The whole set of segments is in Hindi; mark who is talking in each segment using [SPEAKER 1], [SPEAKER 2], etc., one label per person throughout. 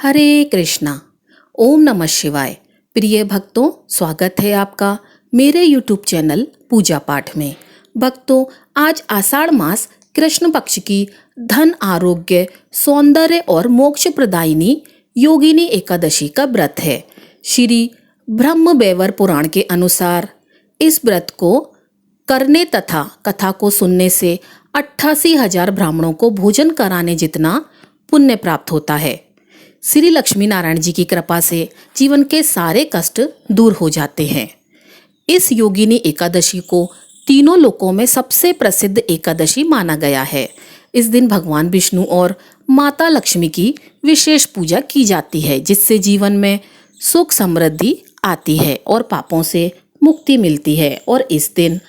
[SPEAKER 1] हरे कृष्णा। ओम नमः शिवाय। प्रिय भक्तों, स्वागत है आपका मेरे YouTube चैनल पूजा पाठ में। भक्तों, आज आषाढ़ मास कृष्ण पक्ष की धन आरोग्य सौंदर्य और मोक्ष प्रदायिनी योगिनी एकादशी का व्रत है। श्री ब्रह्मवैवर्त पुराण के अनुसार इस व्रत को करने तथा कथा को सुनने से 88,000 ब्राह्मणों को भोजन कराने जितना पुण्य प्राप्त होता है। श्री लक्ष्मी नारायण जी की कृपा से जीवन के सारे कष्ट दूर हो जाते हैं। इस योगिनी एकादशी को तीनों लोकों में सबसे प्रसिद्ध एकादशी माना गया है। इस दिन भगवान विष्णु और माता लक्ष्मी की विशेष पूजा की जाती है, जिससे जीवन में सुख समृद्धि आती है और पापों से मुक्ति मिलती है। और इस दिन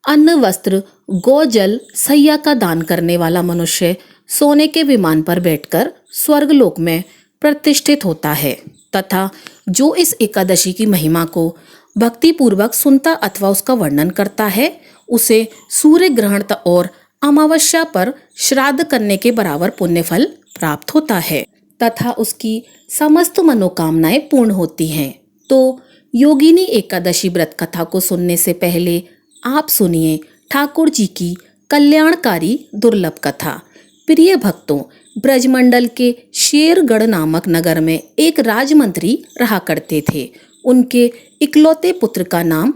[SPEAKER 1] अन्न वस्त्र गौजल सैया का दान करने वाला मनुष्य सोने के विमान पर बैठकर स्वर्गलोक में प्रतिष्ठित होता है तथा जो इस एकादशी की महिमा को भक्ति पूर्वक सुनता अथवा उसका वर्णन करता है, उसे सूर्य ग्रहण और अमावस्या पर श्राद्ध करने के बराबर पुण्य फल प्राप्त होता है तथा उसकी समस्त मनोकामनाएं पूर्ण होती हैं। तो योगिनी एकादशी व्रत कथा को सुनने से पहले आप सुनिए ठाकुर जी की कल्याणकारी दुर्लभ कथा। प्रिय भक्तों, ब्रजमंडल के शेरगढ़ नामक नगर में एक राजमंत्री रहा करते थे। उनके इकलौते पुत्र का नाम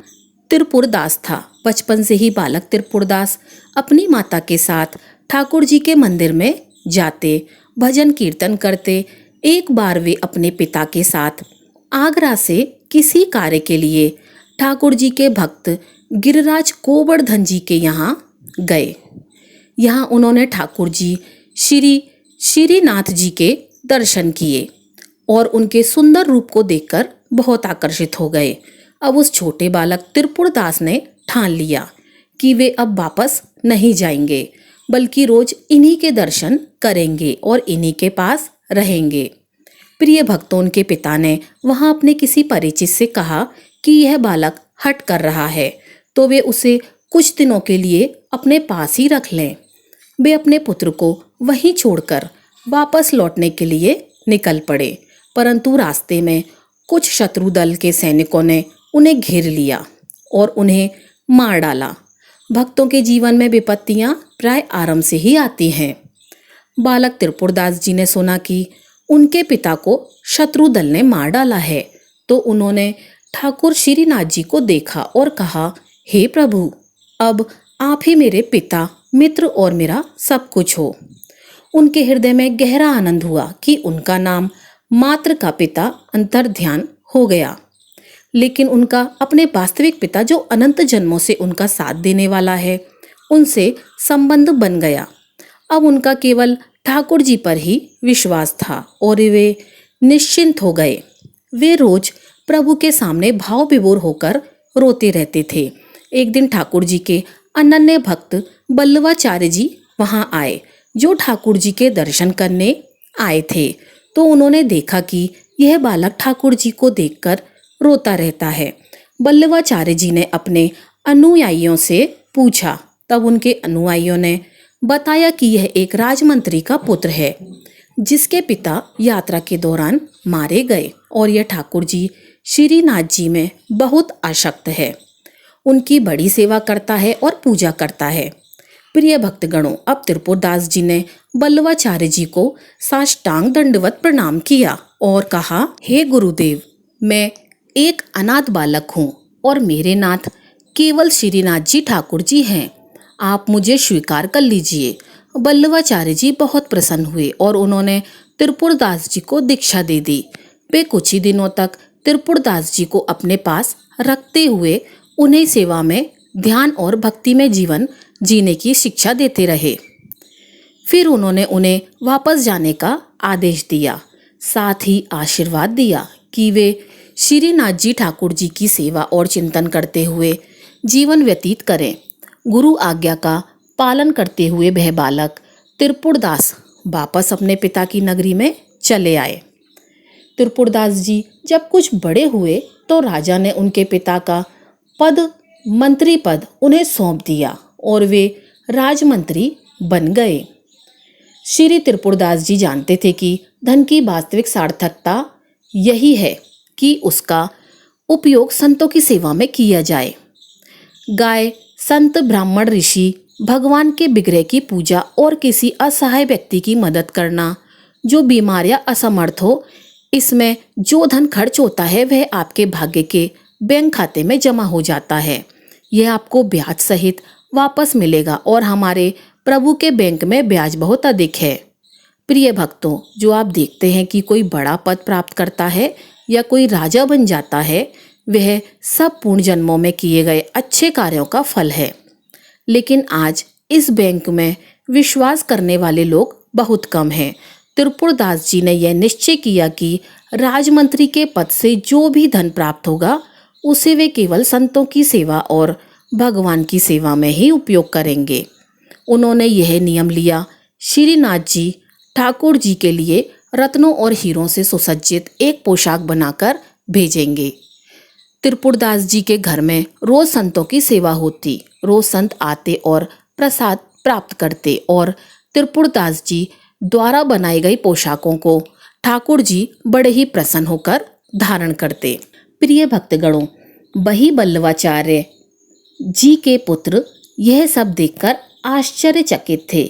[SPEAKER 1] त्रिपुरदास था। बचपन से ही बालक त्रिपुरदास अपनी माता के साथ ठाकुर जी के मंदिर में जाते, भजन कीर्तन करते। एक बार वे अपने पिता के साथ आगरा से किसी कार्य के लिए ठाकुर जी के भक्त गिरिराज गोवर्धन जी के यहाँ गए। यहाँ उन्होंने ठाकुर जी श्रीनाथ जी के दर्शन किए और उनके सुंदर रूप को देखकर बहुत आकर्षित हो गए। अब उस छोटे बालक त्रिपुरदास ने ठान लिया कि वे अब वापस नहीं जाएंगे, बल्कि रोज इन्हीं के दर्शन करेंगे और इन्हीं के पास रहेंगे। प्रिय भक्तों, उनके पिता ने वहां अपने किसी परिचित से कहा कि यह बालक हट कर रहा है, तो वे उसे कुछ दिनों के लिए अपने पास ही रख लें। वे अपने पुत्र को वहीं छोड़कर वापस लौटने के लिए निकल पड़े, परंतु रास्ते में कुछ शत्रु दल के सैनिकों ने उन्हें घेर लिया और उन्हें मार डाला। भक्तों के जीवन में विपत्तियां प्राय आरंभ से ही आती हैं। बालक त्रिपुरदास जी ने सुना कि उनके पिता को शत्रु दल ने मार डाला है, तो उन्होंने ठाकुर श्रीनाथ जी को देखा और कहा, हे प्रभु, अब आप ही मेरे पिता, मित्र और मेरा सब कुछ हो। उनके हृदय में गहरा आनंद हुआ कि उनका नाम मात्र का पिता अंतर्ध्यान हो गया, लेकिन उनका अपने वास्तविक पिता जो अनंत जन्मों से उनका साथ देने वाला है, उनसे संबंध बन गया। अब उनका केवल ठाकुर जी पर ही विश्वास था और वे निश्चिंत हो गए। वे रोज प्रभु के सामने भाव विभोर होकर रोते रहते थे। एक दिन ठाकुर जी के अनन्य भक्त बल्लवाचार्य जी वहां आए, जो ठाकुर जी के दर्शन करने आए थे। तो उन्होंने देखा कि यह बालक ठाकुर जी को देखकर रोता रहता है। बल्लवाचार्य जी ने अपने अनुयायियों से पूछा, तब उनके अनुयायियों ने बताया कि यह एक राजमंत्री का पुत्र है, जिसके पिता यात्रा के दौरान मारे गए और यह ठाकुर जी श्रीनाथ जी में बहुत आसक्त है, उनकी बड़ी सेवा करता है और पूजा करता है। प्रिय भक्तगणों, अब त्रिपुरदास जी ने बल्लवाचार्य जी को साष्टांग दंडवत प्रणाम किया और कहा, हे गुरुदेव, मैं एक अनाथ बालक हूँ और मेरे नाथ केवल श्रीनाथ जी ठाकुर जी हैं। आप मुझे स्वीकार कर लीजिए। बल्लवाचार्य जी बहुत प्रसन्न हुए और उन्होंने त्रिपुरदास जी को दीक्षा दे दी। वे कुछ ही दिनों तक त्रिपुरदास जी को अपने पास रखते हुए उन्हें सेवा में, ध्यान और भक्ति में जीवन जीने की शिक्षा देते रहे। फिर उन्होंने उन्हें वापस जाने का आदेश दिया, साथ ही आशीर्वाद दिया कि वे श्रीनाथ जी ठाकुर जी की सेवा और चिंतन करते हुए जीवन व्यतीत करें। गुरु आज्ञा का पालन करते हुए वह बालक त्रिपुरदास वापस अपने पिता की नगरी में चले आए। त्रिपुरदास जी जब कुछ बड़े हुए तो राजा ने उनके पिता का मंत्री पद उन्हें सौंप दिया और वे राजमंत्री बन गए। श्री त्रिपुरदास जी जानते थे कि धन की वास्तविक सार्थकता यही है कि उसका उपयोग संतों की सेवा में किया जाए। गाय, संत, ब्राह्मण, ऋषि, भगवान के विग्रह की पूजा और किसी असहाय व्यक्ति की मदद करना जो बीमार या असमर्थ हो, इसमें जो धन खर्च होता है वह आपके भाग्य के बैंक खाते में जमा हो जाता है। यह आपको ब्याज सहित वापस मिलेगा और हमारे प्रभु के बैंक में ब्याज बहुत अधिक है। प्रिय भक्तों, जो आप देखते हैं कि कोई बड़ा पद प्राप्त करता है या कोई राजा बन जाता है, वह सब पूर्ण जन्मों में किए गए अच्छे कार्यों का फल है। लेकिन आज इस बैंक में विश्वास करने वाले लोग बहुत कम हैं। त्रिपुरदास जी ने यह निश्चय किया कि राजमंत्री के पद से जो भी धन प्राप्त होगा उसे वे केवल संतों की सेवा और भगवान की सेवा में ही उपयोग करेंगे। उन्होंने यह नियम लिया। श्रीनाथ जी ठाकुर जी के लिए रत्नों और हीरों से सुसज्जित एक पोशाक बनाकर भेजेंगे। त्रिपुरदास जी के घर में रोज संतों की सेवा होती। रोज संत आते और प्रसाद प्राप्त करते और त्रिपुरदास जी द्वारा बनाई गई पोशाकों को ठाकुर जी बड़े ही प्रसन्न होकर धारण करते। प्रिय भक्तगणों, बही बल्लवाचार्य जी के पुत्र यह सब देखकर आश्चर्यचकित थे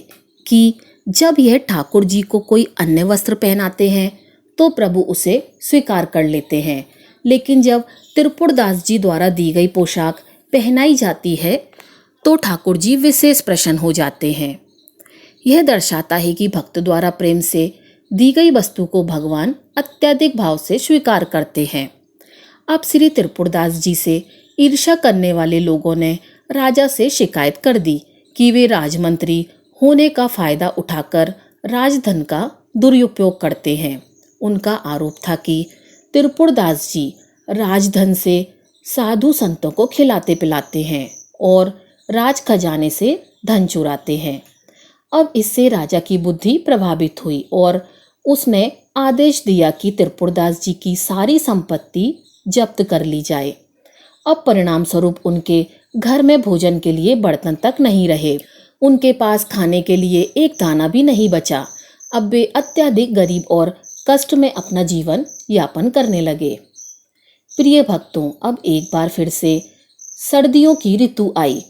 [SPEAKER 1] कि जब यह ठाकुर जी को कोई अन्य वस्त्र पहनाते हैं तो प्रभु उसे स्वीकार कर लेते हैं, लेकिन जब त्रिपुरदास जी द्वारा दी गई पोशाक पहनाई जाती है तो ठाकुर जी विशेष प्रसन्न हो जाते हैं। यह दर्शाता है कि भक्त द्वारा प्रेम से दी गई वस्तु को भगवान अत्यधिक भाव से स्वीकार करते हैं। अब श्री त्रिपुरदास जी से ईर्ष्या करने वाले लोगों ने राजा से शिकायत कर दी कि वे राजमंत्री होने का फायदा उठाकर राजधन का दुरुपयोग करते हैं। उनका आरोप था कि त्रिपुरदास जी राजधन से साधु संतों को खिलाते पिलाते हैं और राज खजाने से धन चुराते हैं। अब इससे राजा की बुद्धि प्रभावित हुई और उसने आदेश दिया कि त्रिपुरदास जी की सारी संपत्ति जब्त कर ली जाए। अब परिणाम स्वरूप उनके घर में भोजन के लिए बर्तन तक नहीं रहे। उनके पास खाने के लिए एक दाना भी नहीं बचा। अब वे अत्यधिक गरीब और कष्ट में अपना जीवन यापन करने लगे। प्रिय भक्तों, अब एक बार फिर से सर्दियों की ऋतु आई।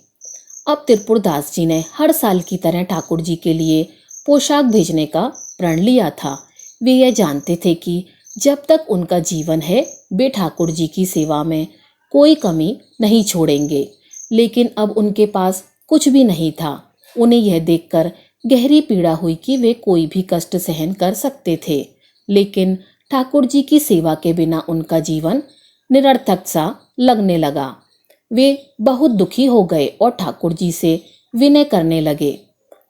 [SPEAKER 1] अब त्रिपुरदास जी ने हर साल की तरह ठाकुर जी के लिए पोशाक भेजने का प्रण लिया था। वे यह जानते थे कि जब तक उनका जीवन है वे ठाकुर जी की सेवा में कोई कमी नहीं छोड़ेंगे। लेकिन अब उनके पास कुछ भी नहीं था। उन्हें यह देखकर गहरी पीड़ा हुई कि वे कोई भी कष्ट सहन कर सकते थे, लेकिन ठाकुर जी की सेवा के बिना उनका जीवन निरर्थक सा लगने लगा। वे बहुत दुखी हो गए और ठाकुर जी से विनय करने लगे।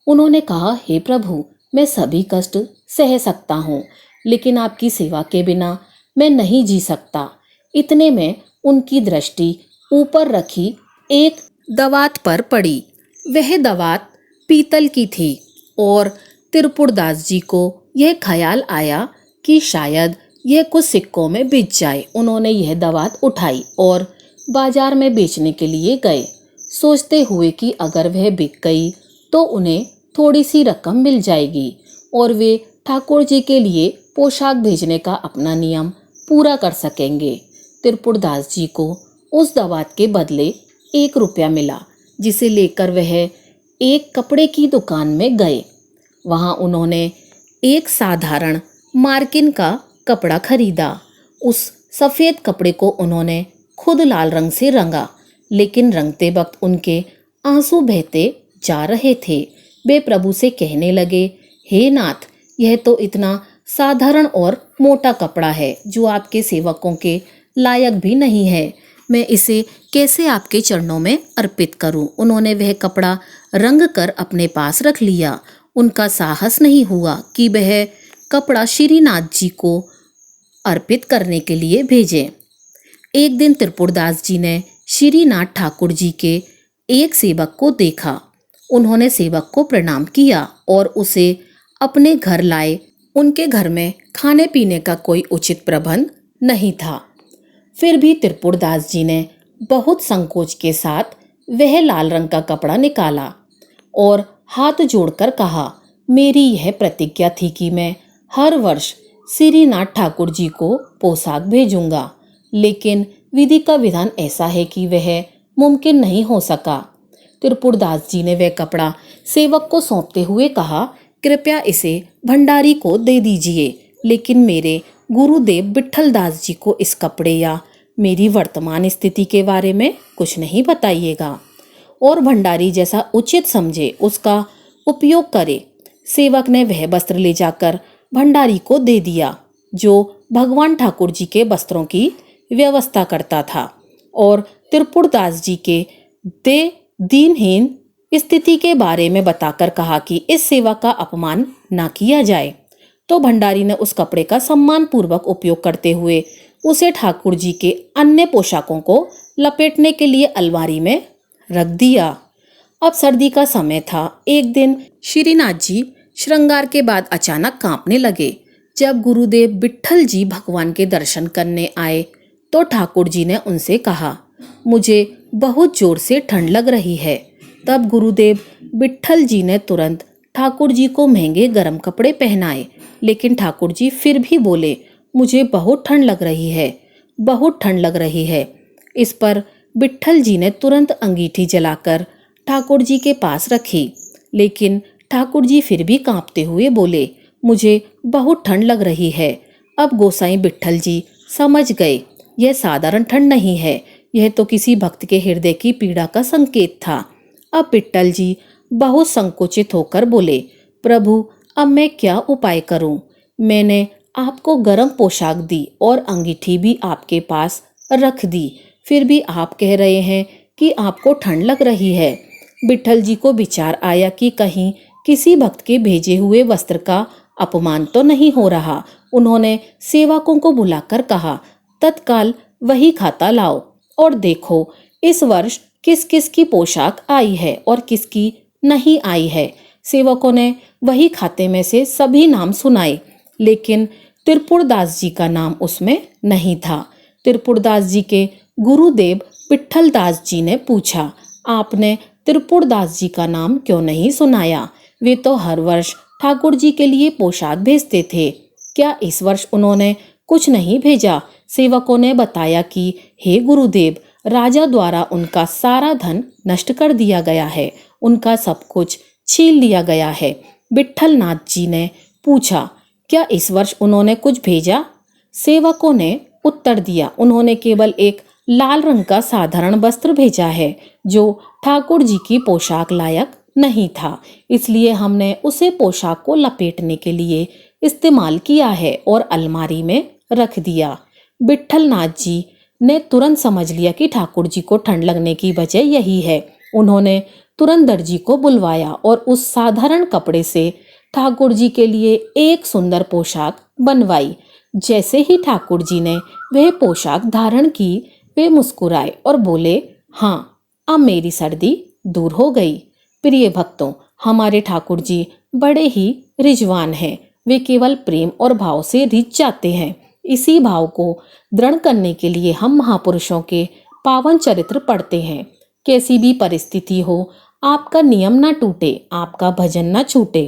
[SPEAKER 1] उन्होंने कहा, हे प्रभु, मैं सभी कष्ट सह सकता हूँ, लेकिन आपकी सेवा के बिना मैं नहीं जी सकता। इतने में उनकी दृष्टि ऊपर रखी एक दवात पर पड़ी। वह दवात पीतल की थी और त्रिपुरदास जी को यह ख्याल आया कि शायद यह कुछ सिक्कों में बिक जाए। उन्होंने यह दवात उठाई और बाजार में बेचने के लिए गए, सोचते हुए कि अगर वह बिक गई तो उन्हें थोड़ी सी रकम मिल जाएगी और वे ठाकुर जी के लिए पोशाक भेजने का अपना नियम पूरा कर सकेंगे। त्रिपुरदास जी को उस दवात के बदले 1 रुपया मिला, जिसे लेकर वह एक कपड़े की दुकान में गए। वहां उन्होंने एक साधारण मार्किन का कपड़ा खरीदा। उस सफ़ेद कपड़े को उन्होंने खुद लाल रंग से रंगा, लेकिन रंगते वक्त उनके आंसू बहते जा रहे थे। वे प्रभु से कहने लगे, हे नाथ, यह तो इतना साधारण और मोटा कपड़ा है जो आपके सेवकों के लायक भी नहीं है। मैं इसे कैसे आपके चरणों में अर्पित करूं? उन्होंने वह कपड़ा रंग कर अपने पास रख लिया। उनका साहस नहीं हुआ कि वह कपड़ा श्रीनाथ जी को अर्पित करने के लिए भेजें। एक दिन त्रिपुरदास जी ने श्रीनाथ ठाकुर जी के एक सेवक को देखा। उन्होंने सेवक को प्रणाम किया और उसे अपने घर लाए। उनके घर में खाने पीने का कोई उचित प्रबंध नहीं था। फिर भी त्रिपुरदास जी ने बहुत संकोच के साथ वह लाल रंग का कपड़ा निकाला और हाथ जोड़कर कहा, मेरी यह प्रतिज्ञा थी कि मैं हर वर्ष श्रीनाथ ठाकुर जी को पोशाक भेजूंगा, लेकिन विधि का विधान ऐसा है कि वह मुमकिन नहीं हो सका। त्रिपुरदास जी ने वह कपड़ा सेवक को सौंपते हुए कहा, कृपया इसे भंडारी को दे दीजिए, लेकिन मेरे गुरुदेव विट्ठल दास जी को इस कपड़े या मेरी वर्तमान स्थिति के बारे में कुछ नहीं बताइएगा, और भंडारी जैसा उचित समझे उसका उपयोग करे। सेवक ने वह वस्त्र ले जाकर भंडारी को दे दिया, जो भगवान ठाकुर जी के वस्त्रों की व्यवस्था करता था, और त्रिपुरदास जी के दीनहीन स्थिति के बारे में बताकर कहा कि इस सेवा का अपमान ना किया जाए। तो भंडारी ने उस कपड़े का सम्मान पूर्वक उपयोग करते हुए उसे ठाकुर जी के अन्य पोशाकों को लपेटने के लिए अलमारी में रख दिया। अब सर्दी का समय था। एक दिन श्रीनाथ जी श्रृंगार के बाद अचानक कांपने लगे। जब गुरुदेव विट्ठल जी भगवान के दर्शन करने आए तो ठाकुर जी ने उनसे कहा, मुझे बहुत जोर से ठंड लग रही है। तब गुरुदेव विट्ठल जी ने तुरंत ठाकुर जी को महंगे गर्म कपड़े पहनाए, लेकिन ठाकुर जी फिर भी बोले, मुझे बहुत ठंड लग रही है, बहुत ठंड लग रही है। इस पर विट्ठल जी ने तुरंत अंगीठी जलाकर ठाकुर जी के पास रखी, लेकिन ठाकुर जी फिर भी कांपते हुए बोले, मुझे बहुत ठंड लग रही है। अब गोसाई विट्ठल जी समझ गए, यह साधारण ठंड नहीं है, यह तो किसी भक्त के हृदय की पीड़ा का संकेत था। अब विट्ठल जी बहुत संकोचित होकर बोले, प्रभु अब मैं क्या उपाय करूं? मैंने आपको गर्म पोशाक दी और अंगीठी भी आपके पास रख दी, फिर भी आप कह रहे हैं कि आपको ठंड लग रही है। विट्ठल जी को विचार आया कि कहीं किसी भक्त के भेजे हुए वस्त्र का अपमान तो नहीं हो रहा। उन्होंने सेवकों को बुलाकर कहा, तत्काल वही खाता लाओ और देखो इस वर्ष किस किस की पोशाक आई है और किसकी नहीं आई है। सेवकों ने वही खाते में से सभी नाम सुनाए, लेकिन त्रिपुरदास जी का नाम उसमें नहीं था। त्रिपुरदास जी के गुरुदेव विट्ठल दास जी ने पूछा, आपने त्रिपुरदास जी का नाम क्यों नहीं सुनाया? वे तो हर वर्ष ठाकुर जी के लिए पोशाक भेजते थे, क्या इस वर्ष उन्होंने कुछ नहीं भेजा? सेवकों ने बताया कि हे गुरुदेव, राजा द्वारा उनका सारा धन नष्ट कर दिया गया है, उनका सब कुछ छीन लिया गया है। विट्ठल नाथ जी ने पूछा, क्या इस वर्ष उन्होंने कुछ भेजा? सेवकों ने उत्तर दिया, उन्होंने केवल एक लाल रंग का साधारण वस्त्र भेजा है, जो ठाकुर जी की पोशाक लायक नहीं था, इसलिए हमने उसे पोशाक को लपेटने के लिए इस्तेमाल किया है और अलमारी में रख दिया। विट्ठल नाथ जी ने तुरंत समझ लिया कि ठाकुर जी को ठंड लगने की वजह यही है। उन्होंने तुरंत दर्जी को बुलवाया और उस साधारण कपड़े से ठाकुर जी के लिए एक सुंदर पोशाक बनवाई। जैसे ही ठाकुर जी ने वह पोशाक धारण की, वे मुस्कुराए और बोले, हाँ अब मेरी सर्दी दूर हो गई। प्रिय भक्तों, हमारे ठाकुर जी बड़े ही रिजवान हैं। वे केवल प्रेम और भाव से रिझ जाते हैं। इसी भाव को दृढ़ करने के लिए हम महापुरुषों के पावन चरित्र पढ़ते हैं। कैसी भी परिस्थिति हो, आपका नियम ना टूटे, आपका भजन ना छूटे।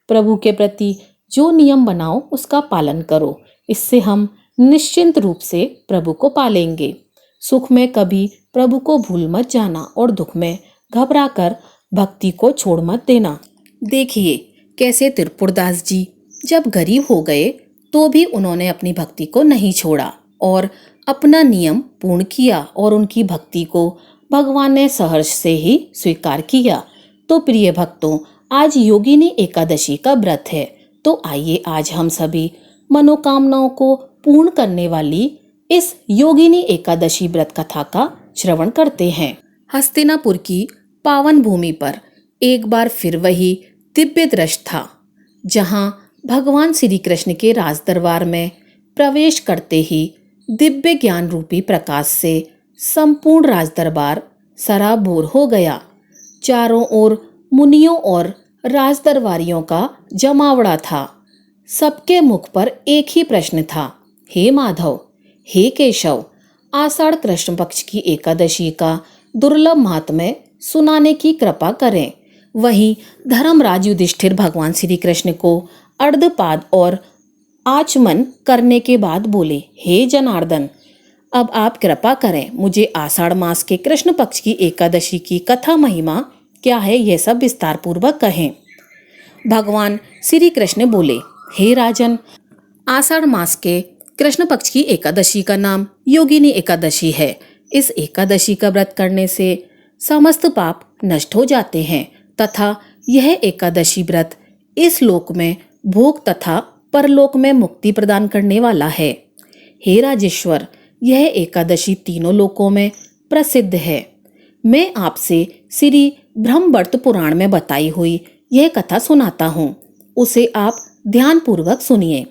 [SPEAKER 1] प्रभु के प्रति जो नियम बनाओ उसका पालन करो, इससे हम निश्चिंत रूप से प्रभु को पालेंगे। सुख में कभी प्रभु को भूल मत जाना और दुख में घबराकर भक्ति को छोड़ मत देना। देखिए कैसे त्रिपुरदास जी जब गरीब हो गए तो भी उन्होंने अपनी भक्ति को नहीं छोड़ा और अपना नियम पूर्ण किया और उनकी भक्ति को भगवान ने सहर्ष से ही स्वीकार किया। तो प्रिय भक्तों, आज योगिनी एकादशी का व्रत है, तो आइए आज हम सभी मनोकामनाओं को पूर्ण करने वाली इस योगिनी एकादशी व्रत कथा का श्रवण करते हैं। हस्तिनापुर की पावन भूमि पर एक बार फिर वही दिव्य दृश्य था, जहां भगवान श्री कृष्ण के राज दरबार में प्रवेश करते ही दिव्य ज्ञान रूपी प्रकाश से संपूर्ण राज दरबार सराबोर हो गया। चारों ओर मुनियों और राज दरबारियों का जमावड़ा था। सबके मुख पर एक ही प्रश्न था, हे माधव, हे केशव, आषाढ़ कृष्ण पक्ष की एकादशी का दुर्लभ महात्म्य सुनाने की कृपा करें। वहीं धर्मराज युधिष्ठिर भगवान श्री कृष्ण को अर्धपाद और आचमन करने के बाद बोले, हे जनार्दन, अब आप कृपा करें, मुझे आषाढ़ मास के कृष्ण पक्ष की एकादशी की कथा महिमा क्या है यह सब विस्तार पूर्वक कहें। भगवान श्री कृष्ण बोले, हे राजन, आषाढ़ मास के कृष्ण पक्ष की एकादशी का नाम योगिनी एकादशी है। इस एकादशी का व्रत करने से समस्त पाप नष्ट हो जाते हैं तथा यह एकादशी व्रत इस लोक में भोग तथा परलोक में मुक्ति प्रदान करने वाला है। हे राजेश्वर, यह एकादशी तीनों लोकों में प्रसिद्ध है। मैं आपसे श्री ब्रह्मवर्त पुराण में बताई हुई यह कथा सुनाता हूँ, उसे आप ध्यानपूर्वक सुनिए।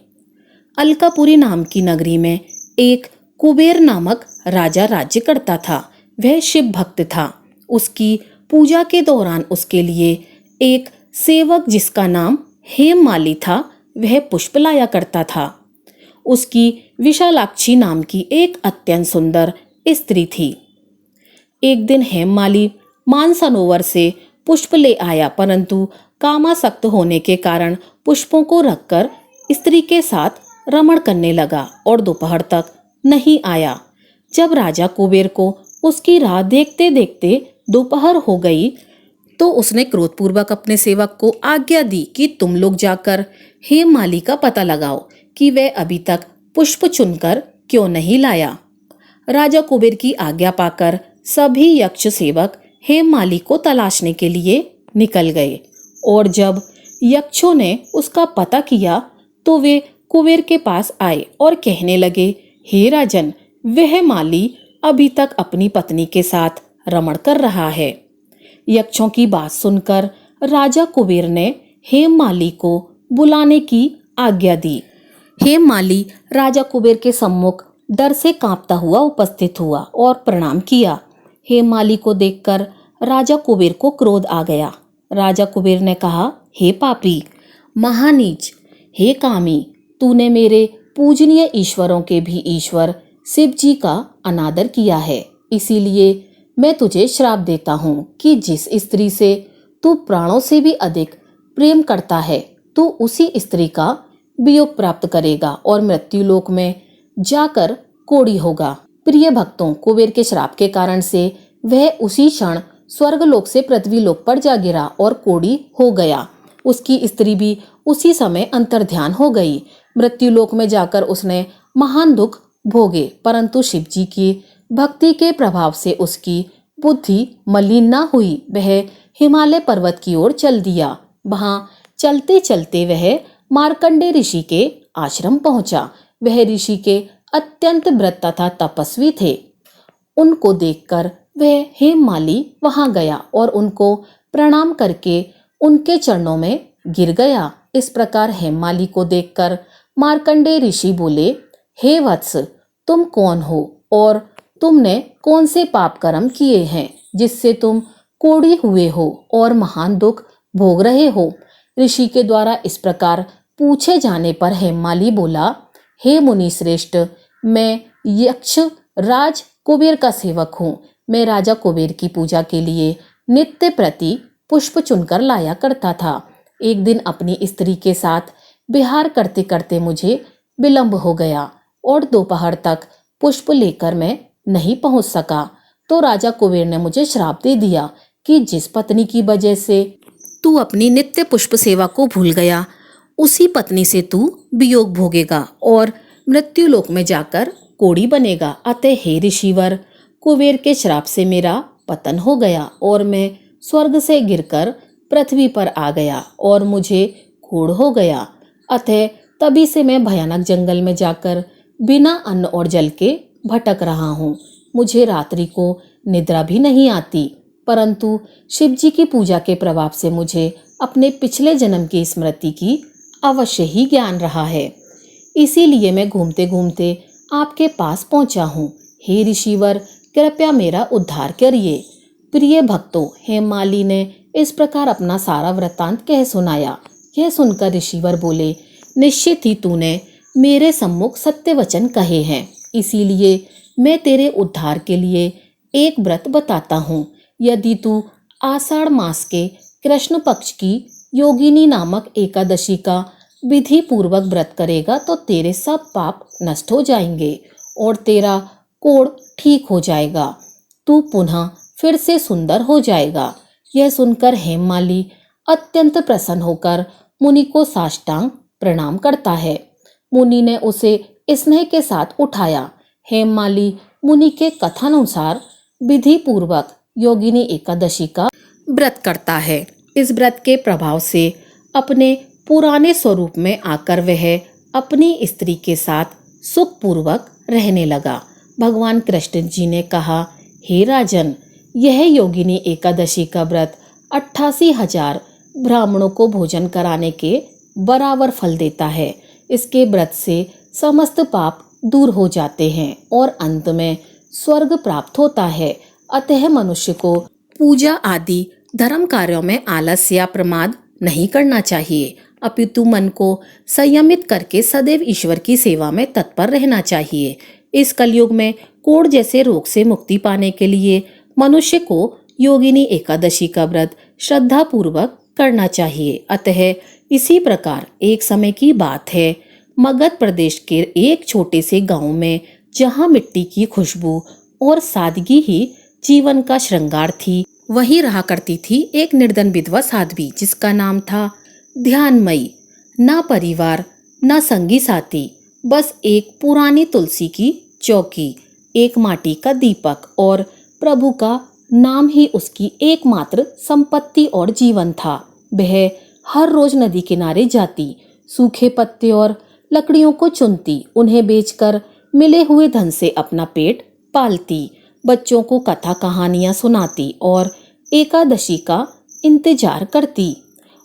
[SPEAKER 1] अलकापुरी नाम की नगरी में एक कुबेर नामक राजा राज्य करता था। वह शिव भक्त था। उसकी पूजा के दौरान उसके लिए एक सेवक जिसका नाम हेममाली था, वह पुष्प लाया करता था। उसकी विशालाक्षी नाम की एक अत्यंत सुंदर स्त्री थी। एक दिन हेममाली मानसरोवर से पुष्प ले आया, परंतु कामासक्त होने के कारण पुष्पों को रखकर स्त्री के साथ रमण करने लगा और दोपहर तक नहीं आया। जब राजा कुबेर को उसकी राह देखते देखते दोपहर हो गई तो उसने क्रोधपूर्वक अपने सेवक को आज्ञा दी कि तुम लोग जाकर हेममाली का पता लगाओ कि वह अभी तक पुष्प चुनकर क्यों नहीं लाया। राजा कुबेर की आज्ञा पाकर सभी यक्ष सेवक हेममाली को तलाशने के लिए निकल गए और जब यक्षों ने उसका पता किया तो वे कुबेर के पास आए और कहने लगे, हे राजन, वह माली अभी तक अपनी पत्नी के साथ रमण कर रहा है। यक्षों की बात सुनकर राजा कुबेर ने हेममाली को बुलाने की आज्ञा दी। हेममाली राजा कुबेर के सम्मुख डर से कांपता हुआ उपस्थित हुआ और प्रणाम किया। हेममाली को देखकर राजा कुबेर को क्रोध आ गया। राजा कुबेर ने कहा, हे पापी, महानीच, हे कामी, तूने मेरे पूजनीय ईश्वरों के भी ईश्वर शिव जी का अनादर किया है। इसीलिए मैं तुझे श्राप देता हूँ कि जिस स्त्री से तू प्राणों से भी अधिक प्रेम करता है, तू उसी स्त्री का वियोग प्राप्त करेगा और मृत्युलोक में जाकर कोढ़ी होगा। प्रिय भक्तों, कुबेर के श्राप के कारण से वह उसी क्षण स्वर्गलोक से पृथ्वी लोक पर जा गिरा और कोढ़ी हो गया। उसकी स्त्री भी उसी समय अंतर्ध्यान हो गई। मृत्युलोक में जाकर उसने महान दुख भोगे, परंतु शिव जी की भक्ति के प्रभाव से उसकी बुद्धि मलिन न हुई। वह हिमालय पर्वत की ओर चल दिया। वहां चलते चलते वह मार्कंडे ऋषि के आश्रम पहुंचा। वह ऋषि के अत्यंत व्रत तथा तपस्वी थे। उनको देखकर वह हेममाली वहां गया और उनको प्रणाम करके उनके चरणों में गिर गया। इस प्रकार हेममाली को देखकर मार्कंडे ऋषि बोले, हे वत्स, तुम कौन हो और तुमने कौन से पाप कर्म किए हैं जिससे तुम कोढ़ी हुए हो और महान दुख भोग रहे हो। ऋषि के द्वारा इस प्रकार पूछे जाने पर हेममाली बोला, हे मुनि श्रेष्ठ, मैं यक्ष राज कुबेर का सेवक हूँ। मैं राजा कुबेर की पूजा के लिए नित्य प्रति पुष्प चुनकर लाया करता था। एक दिन अपनी स्त्री के साथ विहार करते करते मुझे विलंब हो गया और दोपहर तक पुष्प लेकर मैं नहीं पहुंच सका, तो राजा कुबेर ने मुझे श्राप दे दिया कि जिस पत्नी की वजह से तू अपनी नित्य पुष्प सेवा को भूल गया, उसी पत्नी से तू वियोग भोगेगा और मृत्युलोक में जाकर कोढ़ी बनेगा। अतः हे ऋषिवर, कुबेर के श्राप से मेरा पतन हो गया और मैं स्वर्ग से गिरकर पृथ्वी पर आ गया और मुझे कोढ़ हो गया। अतः तभी से मैं भयानक जंगल में जाकर बिना अन्न और जल के भटक रहा हूँ। मुझे रात्रि को निद्रा भी नहीं आती, परंतु शिव जी की पूजा के प्रभाव से मुझे अपने पिछले जन्म की स्मृति की अवश्य ही ज्ञान रहा है। इसीलिए मैं घूमते घूमते आपके पास पहुंचा हूँ। हे ऋषिवर, कृपया मेरा उद्धार करिए। प्रिय भक्तों, हेममाली ने इस प्रकार अपना सारा वृत्तांत कह सुनाया। यह सुनकर ऋषिवर बोले, निश्चित ही तूने मेरे सम्मुख सत्य वचन कहे हैं, इसीलिए मैं तेरे उद्धार के लिए एक व्रत बताता हूँ। यदि तू आषाढ़ मास के कृष्ण पक्ष की योगिनी नामक एकादशी का विधि पूर्वक व्रत करेगा तो तेरे सब पाप नष्ट हो जाएंगे और तेरा कोढ़ ठीक हो जाएगा। तू पुनः फिर से सुंदर हो जाएगा। यह सुनकर हेममाली अत्यंत प्रसन्न होकर मुनि को साष्टांग प्रणाम करता है। मुनि ने उसे स्नेह के साथ उठाया। हेममाली मुनि के कथानुसार विधि पूर्वक योगिनी एकादशी का व्रत करता है। इस व्रत के प्रभाव से अपने पुराने स्वरूप में आकर वह अपनी स्त्री के साथ सुखपूर्वक रहने लगा। भगवान कृष्ण जी ने कहा, हे राजन, यह योगिनी एकादशी का व्रत 88,000 ब्राह्मणों को भोजन कराने के बराबर फल देता है। इसके व्रत से समस्त पाप दूर हो जाते हैं और अंत में स्वर्ग प्राप्त होता है। अतः मनुष्य को पूजा आदि धर्म कार्यों में आलस्य या प्रमाद नहीं करना चाहिए, अपितु मन को संयमित करके सदैव ईश्वर की सेवा में तत्पर रहना चाहिए। इस कलयुग में कोढ़ जैसे रोग से मुक्ति पाने के लिए मनुष्य को योगिनी एकादशी का व्रत श्रद्धा पूर्वक करना चाहिए। अतः इसी प्रकार एक समय की बात है, मगध प्रदेश के एक छोटे से गांव में, जहां मिट्टी की खुशबू और सादगी ही जीवन का श्रृंगार थी, वहीं रहा करती थी एक निर्धन विधवा साध्वी जिसका नाम था ध्यानमयी। ना परिवार, ना संगी साथी, बस एक पुरानी तुलसी की चौकी, एक माटी का दीपक और प्रभु का नाम ही उसकी एकमात्र संपत्ति और जीवन था। वह हर रोज नदी किनारे जाती, सूखे पत्ते और लकड़ियों को चुनती, उन्हें बेचकर मिले हुए धन से अपना पेट पालती, बच्चों को कथा कहानियां सुनाती और एकादशी का इंतजार करती।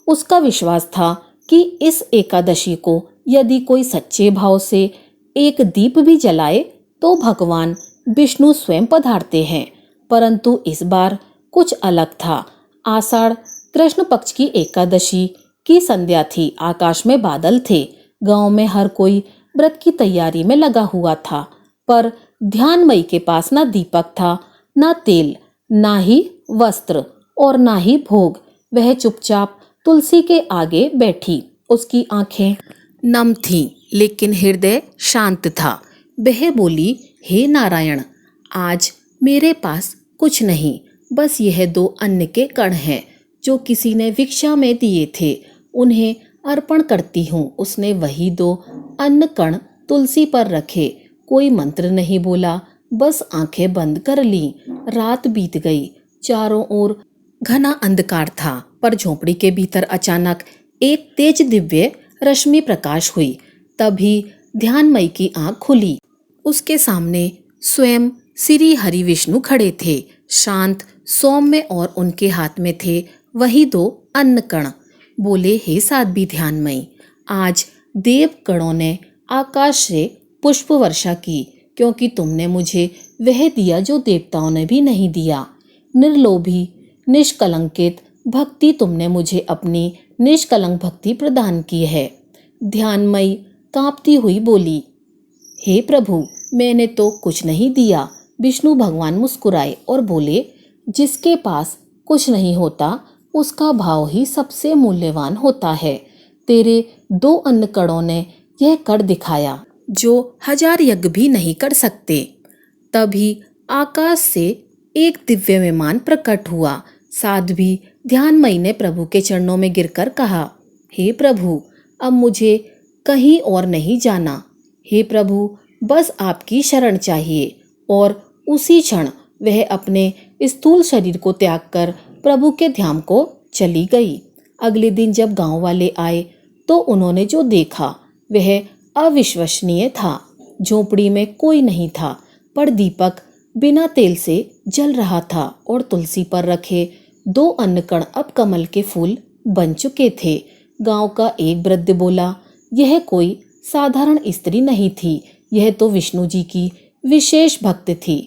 [SPEAKER 1] उसका विश्वास था कि इस एकादशी को यदि कोई सच्चे भाव से एक दीप भी जलाए तो भगवान विष्णु स्वयं पधारते हैं। परंतु इस बार कुछ अलग था। आषाढ़ कृष्ण पक्ष की एकादशी की संध्या थी। आकाश में बादल थे। गांव में हर कोई व्रत की तैयारी में लगा हुआ था, पर ध्यानमयी के पास ना दीपक था, ना तेल, ना ही वस्त्र और ना ही भोग। वह चुपचाप तुलसी के आगे बैठी। उसकी आंखें नम थीं, लेकिन हृदय शांत था। वह बोली, हे नारायण, आज मेरे पास कुछ नहीं, बस यह 2 अन्न के कण हैं जो किसी ने भिक्षा में दिए थे, उन्हें अर्पण करती हूँ। उसने वही 2 अन्न कण तुलसी पर रखे, कोई मंत्र नहीं बोला, बस आंखें बंद कर ली। रात बीत गई। चारों ओर घना अंधकार था, पर झोपड़ी के भीतर अचानक एक तेज दिव्य रश्मि प्रकाश हुई। तभी ध्यानमयी की आंख खुली। उसके सामने स्वयं श्री हरि विष्णु खड़े थे, शांत, सौम्य, और उनके हाथ में थे वही 2 अन्न कण। बोले, हे साध्वी ध्यानमयी, आज देव गणों ने आकाश से पुष्प वर्षा की, क्योंकि तुमने मुझे वह दिया जो देवताओं ने भी नहीं दिया। निर्लोभी, निष्कलंकित भक्ति तुमने मुझे अपनी निष्कलंक भक्ति प्रदान की है। ध्यानमयी कांपती हुई बोली, हे प्रभु, मैंने तो कुछ नहीं दिया। विष्णु भगवान मुस्कुराए और बोले, जिसके पास कुछ नहीं होता उसका भाव ही सबसे मूल्यवान होता है। तेरे 2 अन्न कणों ने यह कर दिखाया जो 1000 यज्ञ भी नहीं कर सकते। तभी आकाश से एक दिव्य विमान प्रकट हुआ। साध्वी ध्यानमयी ने प्रभु के चरणों में गिरकर कहा, हे प्रभु, अब मुझे कहीं और नहीं जाना। हे प्रभु, बस आपकी शरण चाहिए। और उसी क्षण वह अपने स्थूल शरीर को त्याग कर प्रभु के ध्यान को चली गई। अगले दिन जब गांव वाले आए तो उन्होंने जो देखा वह अविश्वसनीय था। झोपड़ी में कोई नहीं था, पर दीपक बिना तेल से जल रहा था और तुलसी पर रखे 2 अन्न कण अब कमल के फूल बन चुके थे। गांव का एक वृद्ध बोला, यह कोई साधारण स्त्री नहीं थी, यह तो विष्णु जी की विशेष भक्त थी।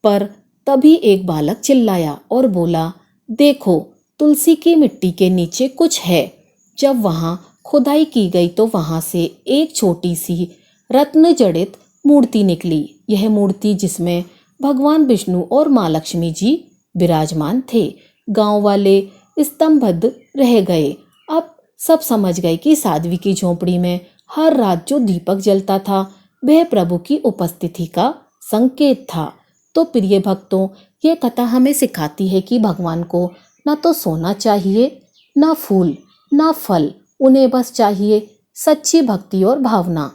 [SPEAKER 1] पर तभी एक बालक चिल्लाया और बोला, देखो, तुलसी की मिट्टी के नीचे कुछ है। जब वहां खुदाई की गई तो वहां से एक छोटी सी रत्न जड़ित मूर्ति निकली। यह मूर्ति जिसमें भगवान विष्णु और माँ लक्ष्मी जी विराजमान थे। गांव वाले स्तंभबद्ध रह गए। अब सब समझ गए कि साध्वी की झोंपड़ी में हर रात जो दीपक जलता था वह प्रभु की उपस्थिति का संकेत था। तो प्रिय भक्तों, ये कथा हमें सिखाती है कि भगवान को न तो सोना चाहिए, न फूल, न फल, उन्हें बस चाहिए सच्ची भक्ति और भावना।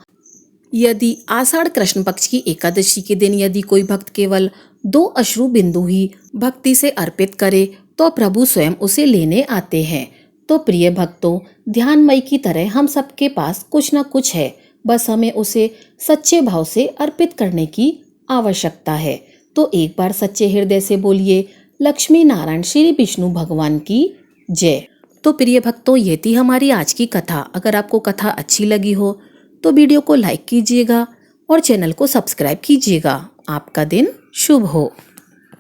[SPEAKER 1] यदि आषाढ़ कृष्ण पक्ष की एकादशी के दिन यदि कोई भक्त केवल 2 अश्रु बिंदु ही भक्ति से अर्पित करे तो प्रभु स्वयं उसे लेने आते हैं। तो प्रिय भक्तों, ध्यानमयी की तरह हम सबके पास कुछ न कुछ है, बस हमें उसे सच्चे भाव से अर्पित करने की आवश्यकता है। तो एक बार सच्चे हृदय से बोलिए, लक्ष्मी नारायण श्री विष्णु भगवान की जय। तो प्रिय भक्तों, ये थी हमारी आज की कथा। अगर आपको कथा अच्छी लगी हो तो वीडियो को लाइक कीजिएगा और चैनल को सब्सक्राइब कीजिएगा। आपका दिन शुभ हो।